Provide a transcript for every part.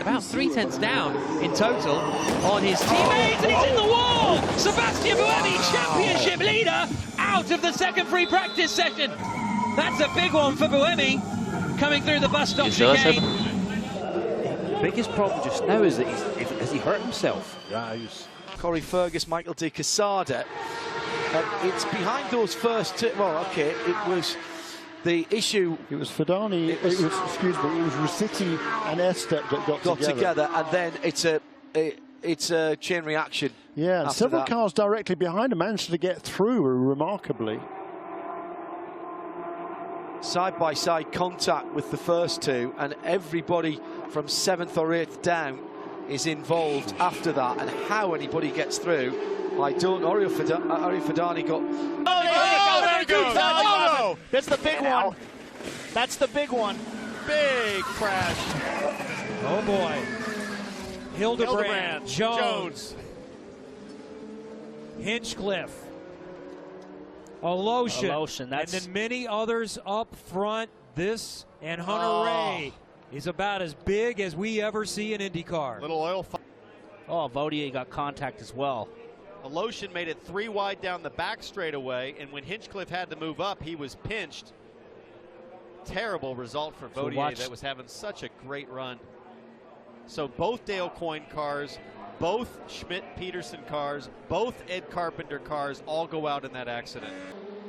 About 3/10 down in total on his teammates, and he's in the wall! Sebastian Buemi, championship leader, out of the second free practice session. That's a big one for Buemi, coming through the bus stop chicane. The biggest problem just now is that has he hurt himself? Yeah, Corey Fergus, Michael de Quesada. It's behind those first two. Well, okay, it was the issue. It was Fidani. It was Rossetti and Estep that got together, and then it's a chain reaction. Yeah, and several cars directly behind him managed to get through remarkably. Side-by-side contact with the first two, and everybody from 7th or 8th down is involved after that, and how anybody gets through, I don't know. Ariel Fidani got... Oh, there it goes! Oh, that's the big one. That's the big one. Big crash. Oh, boy. Hildebrand, Jones. Hinchcliffe. Alotion, and then many others up front. This and Hunter Ray is about as big as we ever see in IndyCar. Little oil. Oh, Vaudier got contact as well. Alotion made it 3 wide down the back straightaway, and when Hinchcliffe had to move up, he was pinched. Terrible result for Vaudier that was having such a great run. So both Dale Coyne cars, both Schmidt-Peterson cars, both Ed Carpenter cars all go out in that accident.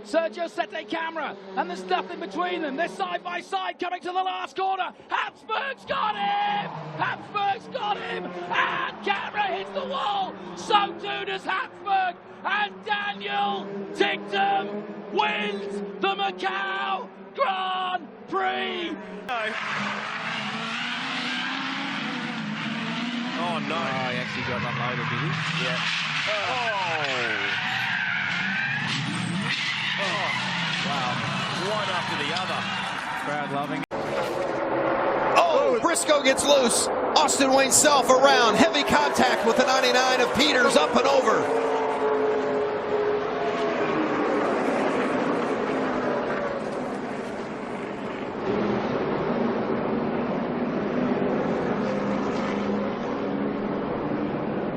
Sergio set their camera, and there's nothing between them. They're side by side coming to the last corner. Habsburg's got him! Habsburg's got him! And camera hits the wall! So too does Habsburg! And Daniel Ticktum wins the Macau Grand Prix! Oh, no. Oh, he actually got unloaded, did he? Yeah. Oh, wow. One after the other. Crowd loving it. Oh, Briscoe gets loose. Austin Wayne Self around. Heavy contact with the 99 of Peters up and over.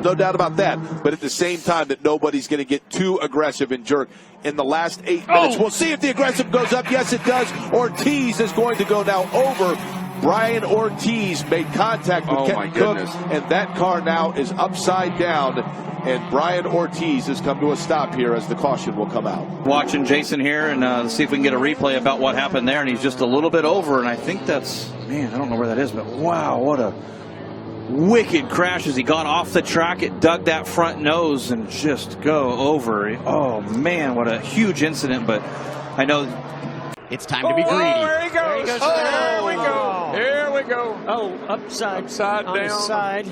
No doubt about that, but at the same time that nobody's going to get too aggressive and jerk in the last 8 minutes. We'll see if the aggressive goes up. Yes, it does. Ortiz is going to go now over. Brian Ortiz made contact with Kenton Cook, and that car now is upside down, and Brian Ortiz has come to a stop here as the caution will come out. Watching Jason here and see if we can get a replay about what happened there, and he's just a little bit over, and I think that's, man, I don't know where that is, but wow, what a wicked crash as he got off the track. It dug that front nose and just go over. Oh man, what a huge incident. But I know it's time to be greedy. Oh, there he goes. There we go. Here we go. Oh, upside down. On the side.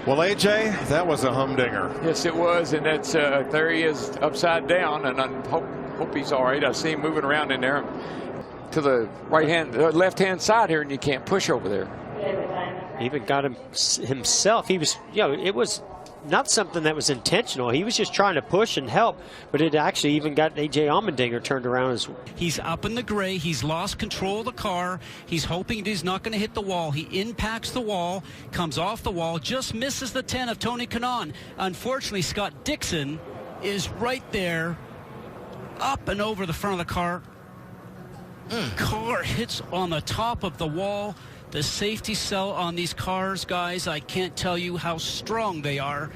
Well, AJ, that was a humdinger. Yes, it was, and that's there he is upside down, and I hope he's all right. I see him moving around in there to the left-hand side here, and you can't push over there. He even got him himself. He was, it was not something that was intentional. He was just trying to push and help, but it actually even got AJ Allmendinger turned around as well. He's up in the gray. He's lost control of the car. He's hoping he's not going to hit the wall. He impacts the wall, comes off the wall, just misses the 10 of Tony Kanaan. Unfortunately, Scott Dixon is right there, up and over the front of the car. Car hits on the top of the wall. The safety cell on these cars, guys, I can't tell you how strong they are.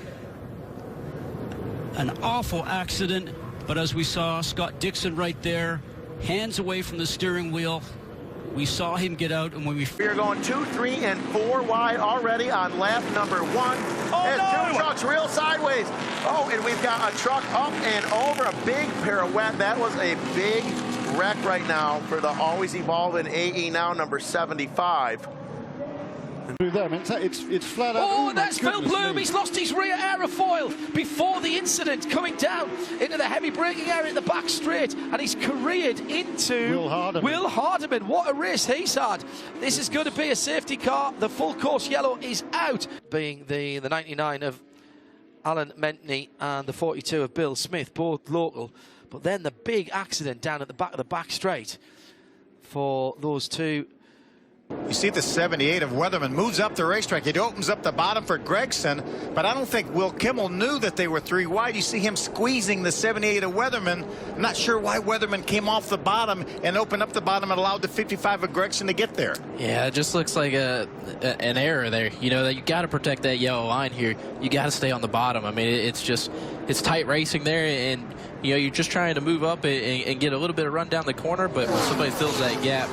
An awful accident, but as we saw, Scott Dixon right there, hands away from the steering wheel. We saw him get out, and when we are going 2, 3, and 4 wide already on lap number 1. Two trucks real sideways. Oh, and we've got a truck up and over, a big pirouette. That was a big wreck right now for the always evolving AE now number 75. It's flat out. Oh, that's Phil Bloom. He's lost his rear aerofoil before the incident, coming down into the heavy braking area at the back straight, and he's careered into Will Hardeman. What a race he's had. This is going to be a safety car. The full course yellow is out. Being the 99 of Alan Mentney and the 42 of Bill Smith, both local. But then the big accident down at the back of the back straight for those two. You see the 78 of Weatherman moves up the racetrack. It opens up the bottom for Gregson, but I don't think Will Kimmel knew that they were 3 wide. You see him squeezing the 78 of Weatherman. I'm not sure why Weatherman came off the bottom and opened up the bottom and allowed the 55 of Gregson to get there. Yeah, it just looks like an error there. You know, that you got to protect that yellow line here. You got to stay on the bottom. I mean, it's tight racing there, and you know, you're just trying to move up and get a little bit of run down the corner, but when somebody fills that gap,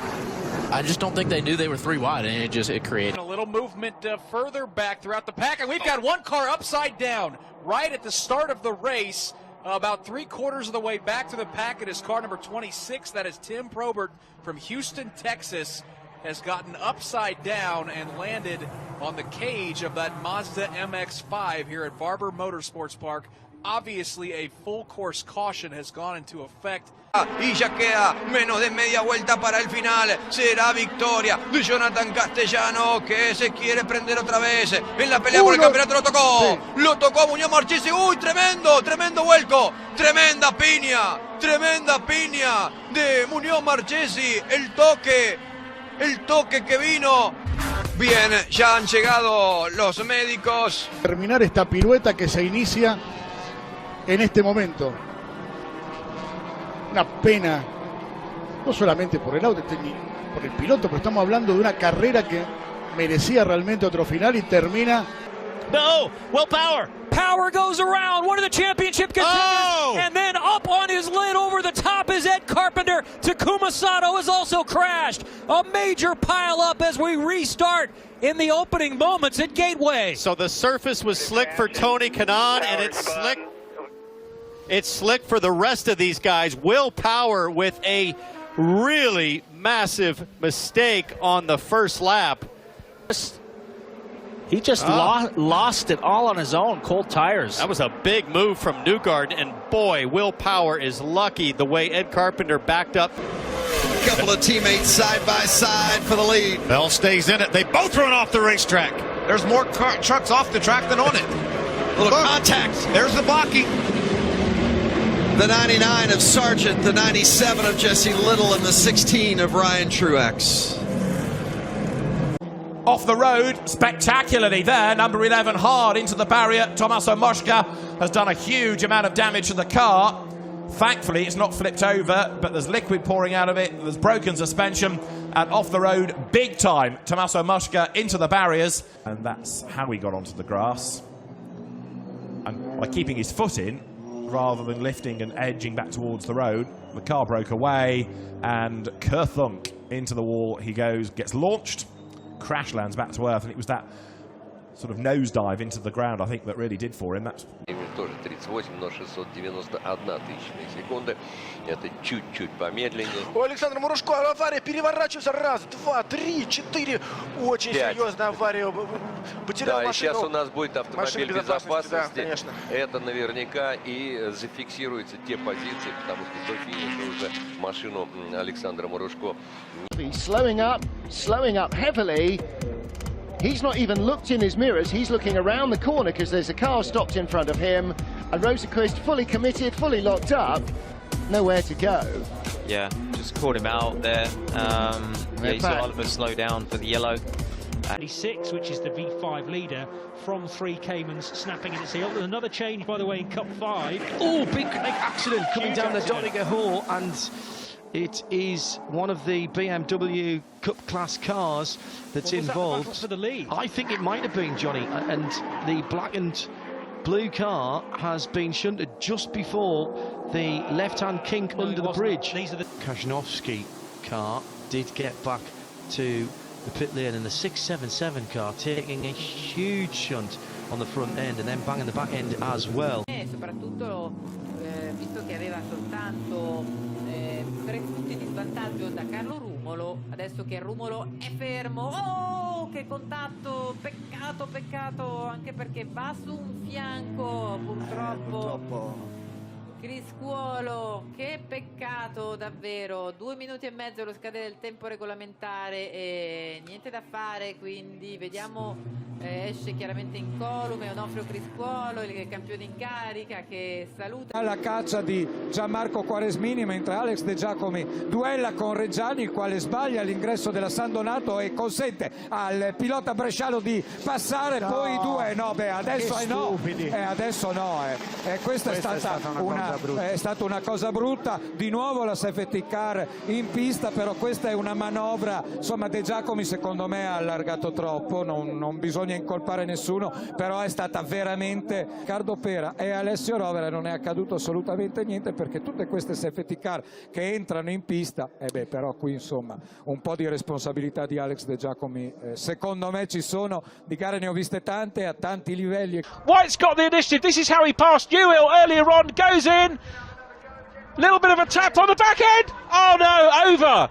I just don't think they knew they were 3 wide, and it created a little movement further back throughout the pack, and we've got one car upside down right at the start of the race, about 3/4 of the way back to the pack. It is car number 26. That is Tim Probert from Houston, Texas, has gotten upside down and landed on the cage of that Mazda MX-5 here at Barber Motorsports Park. Obviously, a full course caution has gone into effect. Y ya queda menos de media vuelta para el final. Será victoria de Jonathan Castellano, que se quiere prender otra vez en la pelea por el campeonato. Lo tocó, sí. Lo tocó Muñoz Marchesi. Uy, tremendo vuelco, tremenda piña de Muñoz Marchesi. El toque que vino. Bien, ya han llegado los médicos. Terminar esta pirueta que se inicia en este momento. Una pena, no solamente por el auto, ni por el piloto, pero estamos hablando de una carrera que merecía realmente otro final y termina. No, Will Power. Power goes around, one of the championship contenders, and then up on his lid over the top is Ed Carpenter. Takuma Sato has also crashed. A major pile up as we restart in the opening moments at Gateway. So the surface was slick for Tony Kanaan, and it's slick for the rest of these guys. Will Power with a really massive mistake on the first lap. He just lost it all on his own, cold tires. That was a big move from Newgarden, and boy, Will Power is lucky the way Ed Carpenter backed up. A couple of teammates side by side for the lead. Bell stays in it. They both run off the racetrack. There's more trucks off the track than on it. Little contact. There's the Baki. The 99 of Sargent, the 97 of Jesse Little, and the 16 of Ryan Truex. Off the road spectacularly there, number 11 hard into the barrier. Tommaso Mosca has done a huge amount of damage to the car. Thankfully it's not flipped over, but there's liquid pouring out of it, there's broken suspension, and off the road big time. Tommaso Mosca into the barriers, and that's how he got onto the grass. And by keeping his foot in rather than lifting and edging back towards the road, the car broke away, and kerthunk into the wall he goes, gets launched, crash lands back to earth, and it was that sort of nosedive into the ground, I think, that really did for him. That's тоже 38, но 691 тысячная секунды. Это чуть-чуть помедленнее. У Александра Мурашко авария, переворачивается. Раз, два, три, четыре. Очень серьезная авария. Потерял машину. Да, и сейчас у нас будет автомобиль безопасности. Да, конечно. Это наверняка и зафиксируются те позиции, потому что до финиша уже машину Александра Мурашко. He's slowing up heavily. He's not even looked in his mirrors. He's looking around the corner because there's a car stopped in front of him. And Rosenqvist fully committed, fully locked up. Nowhere to go. Yeah, just caught him out there. Yeah, you saw Oliver slow down for the yellow. 96, which is the V5 leader, from 3 Caymans snapping in its heel. There's another change, by the way, in Cup 5. Oh, big accident coming down the Doniger Hall, and it is one of the BMW Cup class cars that's involved. For the lead? I think it might have been, Johnny, and the black and blue car has been shunted just before the left-hand kink under the bridge. These are the Kaznovsky car did get back to the pit lane, and the 677 car taking a huge shunt on the front end and then banging the back end as well. Soprattutto visto che aveva soltanto 3 punti di svantaggio da Carlo Rumolo, adesso che Rumolo è fermo. Oh, che contatto, peccato, anche perché va su un fianco, purtroppo. Criscuolo, che peccato davvero, 2 minuti e mezzo allo scadere del tempo regolamentare e niente da fare, quindi vediamo, esce chiaramente incolume Onofrio Criscuolo, il campione in carica, che saluta. Alla caccia di Gianmarco Quaresmini, mentre Alex De Giacomi duella con Reggiani, il quale sbaglia l'ingresso della San Donato e consente al pilota bresciano di passare, poi i due, adesso adesso no, questa è stata una cosa brutta, di nuovo la safety car in pista, però questa è una manovra, insomma De Giacomi secondo me ha allargato troppo, non bisogna incolpare nessuno, però è stata veramente Riccardo Pera e Alessio Rovera non è accaduto assolutamente niente, perché tutte queste safety car che entrano in pista, però qui insomma un po' di responsabilità di Alex De Giacomi secondo me ci sono, di gare ne ho viste tante a tanti livelli. White's got the initiative. This is how he passed Newell earlier on. Goes in. Little bit of a tap on the back end. Oh no, over.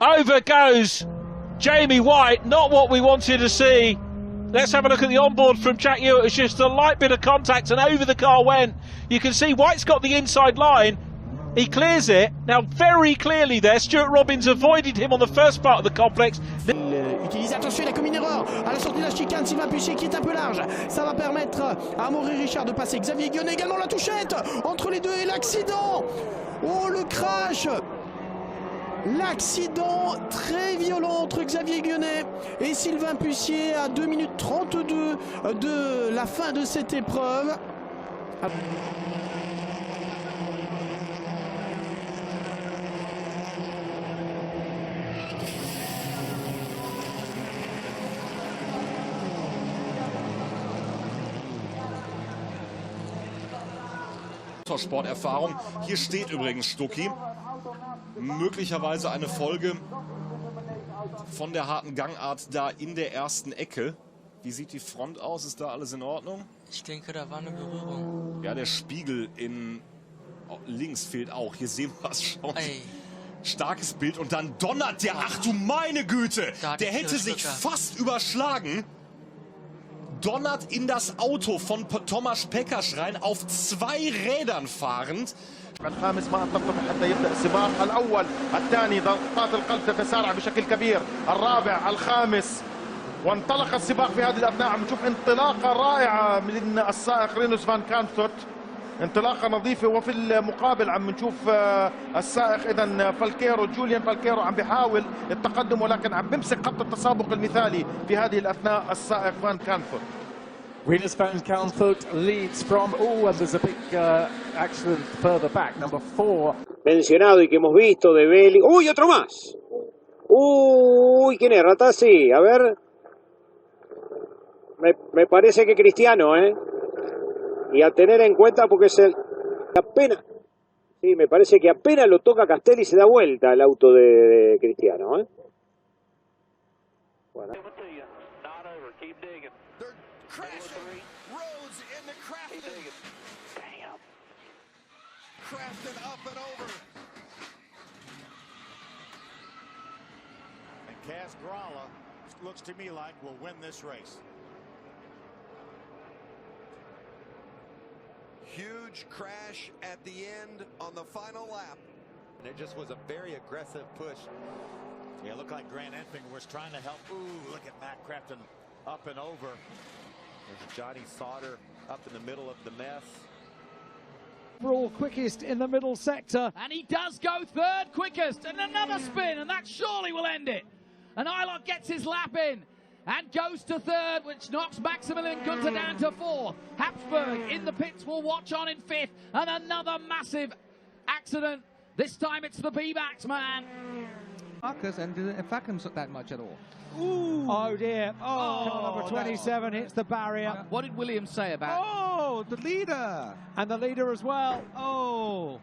Over goes Jamie White. Not what we wanted to see. Let's have a look at the onboard from Jack Ewart. It's just a light bit of contact and over the car went. You can see White's got the inside line. He clears it. Now very clearly there, Stuart Robbins avoided him on the first part of the complex. Utilise, attention, il a commis une erreur à la sortie de la chicane. Sylvain Puissier qui est un peu large, ça va permettre à Maury Richard de passer. Xavier Guionnet également, la touchette entre les deux et l'accident. Oh, le crash, l'accident très violent entre Xavier Guionnet et Sylvain Puissier à 2 minutes 32 de la fin de cette épreuve. Sporterfahrung. Hier steht übrigens Stucki. Möglicherweise eine Folge von der harten Gangart da in der ersten Ecke. Wie sieht die Front aus? Ist da alles in Ordnung? Ich denke, da war eine Berührung. Ja, der Spiegel in links fehlt auch. Hier sehen wir es schon. Ey. Starkes Bild und dann donnert der. Ach du meine Güte! Der hätte sich fast überschlagen. Donnert in das Auto von Tomasz Pekarz rein, auf 2 Rädern fahrend. الخامس ما انتظر حتى يبدا السباق الاول، الثاني ضغطات القلب تتسارع بشكل كبير، الرابع، الخامس، وانطلق السباق في هذه الاثناء. عم نشوف انطلاقه رائعه من السائق رينوس فان كانثوت، انطلاقه نظيفه، وفي المقابل عم نشوف السائق اذا فالكيرو، جوليان فالكيرو عم بيحاول التقدم، ولكن عم بيمسك خط التسابق المثالي في هذه الاثناء السائق فان كانثوت. Rinus van Kamphout leads from, and there's a big accident further back, number 4. Mencionado y que hemos visto de Belli. ¡Uy, otro más! ¡Uy, quién es, Ratazzi! A ver. Me parece que Cristiano, ¿eh? Y a tener en cuenta porque es el... Apenas... Sí, me parece que apenas lo toca Castelli y se da vuelta el auto de Cristiano, ¿eh? Bueno. Crafton up and over. And Kaz Grala looks to me like will win this race. Huge crash at the end on the final lap. And it just was a very aggressive push. Yeah, it looked like Grant Enfinger was trying to help. Ooh, look at Matt Crafton up and over. There's Johnny Sauter up in the middle of the mess. Overall quickest in the middle sector. And he does go third quickest, and another spin, and that surely will end it. And Eilert gets his lap in and goes to third, which knocks Maximilian Günther down to 4th. Habsburg in the pits will watch on in 5th, and another massive accident. This time it's the B-Max man. Marcus, and didn't affect him that much at all. Ooh. Oh dear. Oh, number 27 hits the barrier. What did Williams say about? Oh, the leader. And the leader as well. Oh.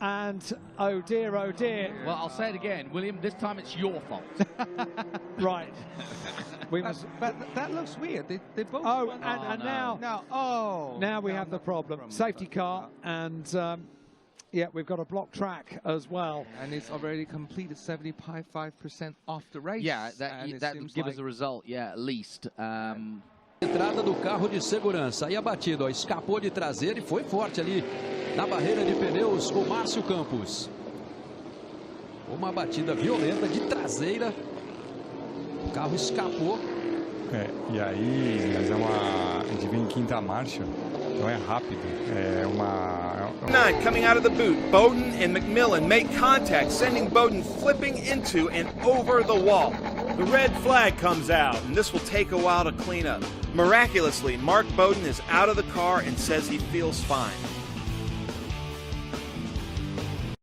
And oh dear, oh dear. Well, I'll say it again, William, this time it's your fault. Right. We must... But that looks weird. They both. Oh, and no. Now we have the problem. Safety car, and yeah, we've got a block track as well. And it's already completed 75% off the race. Yeah, that would give us a result, yeah, at least. Entrada do carro de segurança, aí abatido, ó, escapou de traseira e foi forte ali Na barreira de pneus, o Márcio Campos. Uma batida violenta de traseira. O carro escapou. E aí, mas a gente vem em quinta marcha, então é rápido. Coming out of the boot, Bowden and McMillan make contact, sending Bowden flipping into and over the wall. The red flag comes out, and this will take a while to clean up. Miraculously, Mark Bowden is out of the car and says he feels fine.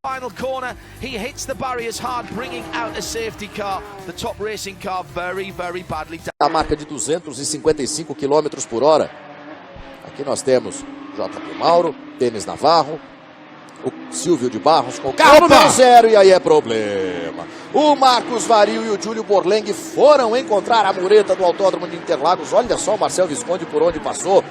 Final corner, he hits the barriers hard, bringing out a safety car. The top racing car very, very badly damaged. A marca de 255 km por hora. Aqui nós temos JP Mauro, Denis Navarro, o Silvio de Barros com o carro número 0, e aí é problema. O Marcos Vario e o Júlio Borleng foram encontrar a mureta do Autódromo de Interlagos. Olha só o Marcel Visconde por onde passou.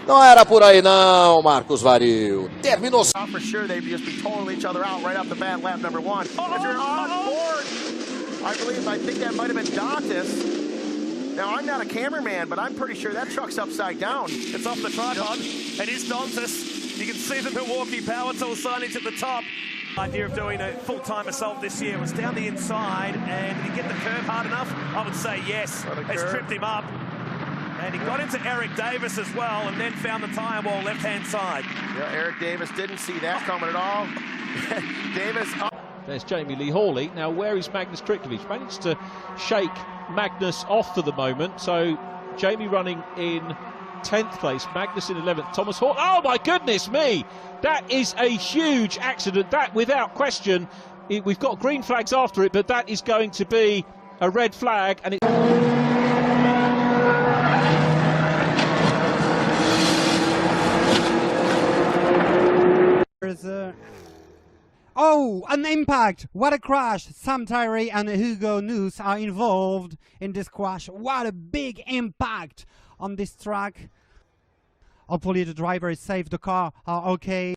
Não era por aí não, Marcos Vario. Terminou. For sure they'd just be totaling each other out right off the bat, lap number 1. If you're on board, I think that might have been Dantas. Now, I'm not a cameraman, but I'm pretty sure that truck's upside down. It's off the tripod. It is Dantas. You can see the Milwaukee Power Tool signage at the top. Idea of doing a full-time assault this year was down the inside, and did he get the curve hard enough? I would say yes. It's tripped him up. And he got into Eric Davis as well, and then found the tyre wall left-hand side. Yeah, Eric Davis didn't see that coming at all. Davis up. There's Jamie Lee Hawley. Now, where is Magnus Krikovic? Managed to shake Magnus off for the moment. So, Jamie running in 10th place, Magnus in 11th, Thomas Hawley. Oh, my goodness me! That is a huge accident. That, without question, we've got green flags after it, but that is going to be a red flag. And Oh, an impact! What a crash! Sam Tyree and Hugo News are involved in this crash. What a big impact on this track. Hopefully the driver is safe, the car are okay.